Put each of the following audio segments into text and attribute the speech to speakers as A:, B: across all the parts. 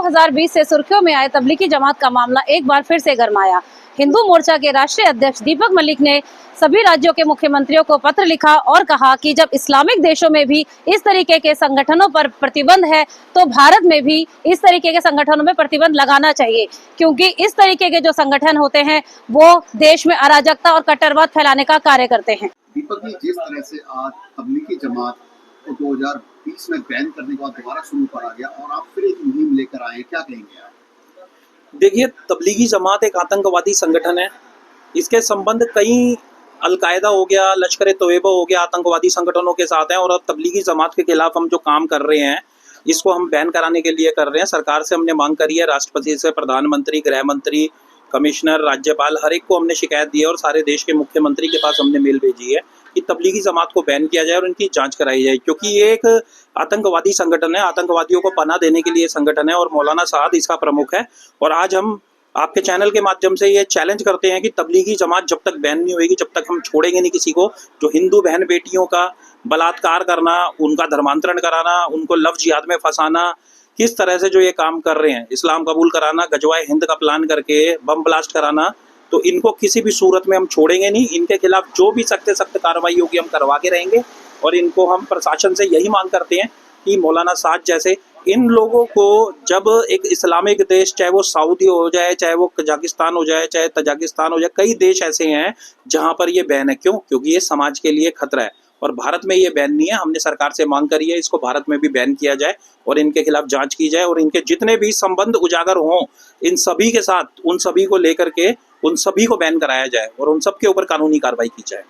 A: 2020 से सुर्खियों में आए तबलीगी जमात का मामला एक बार फिर से गरमाया। हिंदू मोर्चा के राष्ट्रीय अध्यक्ष दीपक मलिक ने सभी राज्यों के मुख्यमंत्रियों को पत्र लिखा और कहा कि जब इस्लामिक देशों में भी इस तरीके के संगठनों पर प्रतिबंध है तो भारत में भी इस तरीके के संगठनों में प्रतिबंध लगाना चाहिए, क्योंकि इस तरीके के जो संगठन होते हैं वो देश में अराजकता और कट्टरवाद फैलाने का कार्य करते हैं।
B: दीपक जी, जिस तरह से आज तबलीगी जमात को 2020 में बैन करने के बाद दोबारा शुरू करा गया और आप फिर एक मुहिम लेकर आए, क्या कहेंगे आप?
C: देखिए, तबलीगी जमात एक आतंकवादी संगठन है। इसके संबंध कई अलकायदा हो गया, लश्कर तोयबा हो गया, आतंकवादी संगठनों के साथ हैं। और अब तबलीगी जमात के खिलाफ हम जो काम कर रहे हैं इसको हम बैन कराने के लिए कर रहे हैं। सरकार से हमने मांग करी है, राष्ट्रपति से, प्रधानमंत्री, गृह मंत्री, कमिश्नर, राज्यपाल, हर एक को हमने शिकायत दी है और सारे देश के मुख्यमंत्री के पास हमने मेल भेजी है कि तबलीगी जमात को बैन किया जाए और इनकी जांच कराई जाए, क्योंकि ये एक आतंकवादी संगठन है। आतंकवादियों को पनाह देने के लिए संगठन है और मौलाना साद इसका प्रमुख है। और आज हम आपके चैनल के माध्यम से ये चैलेंज करते हैं कि तबलीगी जमात जब तक बैन नहीं होगी, जब तक हम छोड़ेंगे नहीं किसी को। जो हिंदू बहन बेटियों का बलात्कार करना, उनका धर्मांतरण कराना, उनको लव जिहाद में फंसाना, किस तरह से जो ये काम कर रहे हैं, इस्लाम कबूल कराना, गजवाए हिंद का प्लान करके बम ब्लास्ट कराना, तो इनको किसी भी सूरत में हम छोड़ेंगे नहीं। इनके खिलाफ जो भी सख्त से सख्त कार्रवाई होगी हम करवा के रहेंगे। और इनको हम प्रशासन से यही मांग करते हैं कि मौलाना साद जैसे इन लोगों को, जब एक इस्लामिक देश, चाहे वो सऊदी हो जाए, चाहे वो कजाकिस्तान हो जाए, चाहे तजाकिस्तान हो जाए, कई देश ऐसे हैं जहां पर ये बैन है। क्यों? क्योंकि ये समाज के लिए खतरा है और भारत में ये बैन नहीं है। हमने सरकार से मांग करी है इसको भारत में भी बैन किया जाए और इनके खिलाफ जांच की जाए और इनके जितने भी संबंध उजागर हों इन सभी के साथ, उन सभी को लेकर के उन सभी को बैन कराया जाए और उन सब के ऊपर कानूनी कार्रवाई की जाए।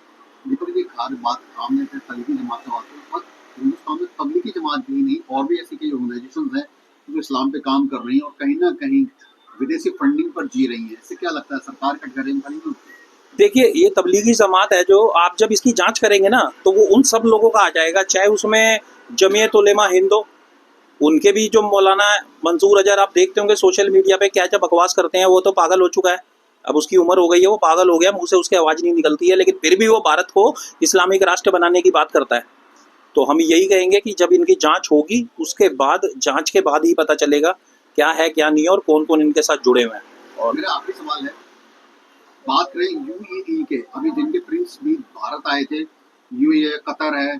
B: दीपक जी, खास बात सामने से तबलीगी जमात की बात करें, हिंदुस्तान में तबलीगी जमात भी नहीं और भी ऐसी कई ऑर्गेनाइजेशन हैं जो इस्लाम पे काम कर रही हैं और कहीं ना कहीं विदेशी फंडिंग पर जी रही हैं। इससे क्या लगता है, सरकार कटघरे में खड़ी नहीं होती?
C: देखिए, ये तबलीगी जमात है जो आप जब इसकी जांच करेंगे ना तो वो उन सब लोगों का आ जाएगा, चाहे उसमें जमीयत उलेमा हिंद हो, उनके भी जो मौलाना मंसूर अजहर आप देखते होंगे सोशल मीडिया पे क्या क्या बकवास करते हैं, वो तो पागल हो चुका है। अब उसकी उम्र हो गई है, वो पागल हो गया, मुंह से उसकी आवाज़ नहीं निकलती है, लेकिन फिर भी वो भारत को इस्लामिक राष्ट्र बनाने की बात करता है। तो हम यही कहेंगे कि जब इनकी जांच होगी उसके बाद, जांच के बाद ही पता चलेगा क्या है क्या नहीं है और कौन कौन इनके साथ जुड़े हुए हैं।
B: और मेरा आखिरी सवाल है, बात करें यूएई के, अभी जिनके प्रिंस भी भारत आए थे, यूएई है, कतर है,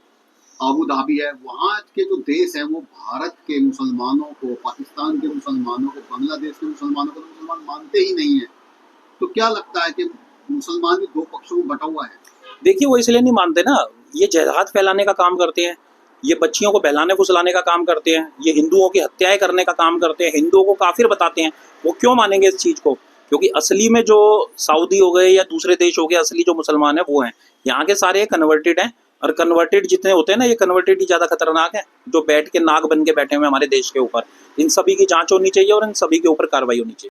B: आबू धाबी है, वहाँ के जो देश हैं वो भारत के मुसलमानों को, पाकिस्तान के मुसलमानों को, बांग्लादेश के मुसलमानों को तो मुसलमान मानते ही नहीं है। तो क्या लगता है कि मुसलमान भी दो पक्षों में बटा हुआ है?
C: देखिए, वो इसलिए नहीं मानते ना, ये जिहाद फैलाने का काम करते हैं, ये बच्चियों को बहलाने फुसलाने का काम करते हैं, ये हिंदुओं की हत्याएं करने का काम करते हैं, हिंदुओं को काफिर बताते हैं। वो क्यों मानेंगे इस चीज़ को? क्योंकि असली में जो सऊदी हो गए या दूसरे देश हो गए, असली जो मुसलमान है वो हैं। यहाँ के सारे कन्वर्टेड हैं और कन्वर्टेड जितने होते हैं ना, ये कन्वर्टेड ही ज़्यादा खतरनाक है, जो बैठ के नाग बन के बैठे हुए हमारे देश के ऊपर। इन सभी की जाँच होनी चाहिए और इन सभी के ऊपर कार्रवाई होनी चाहिए।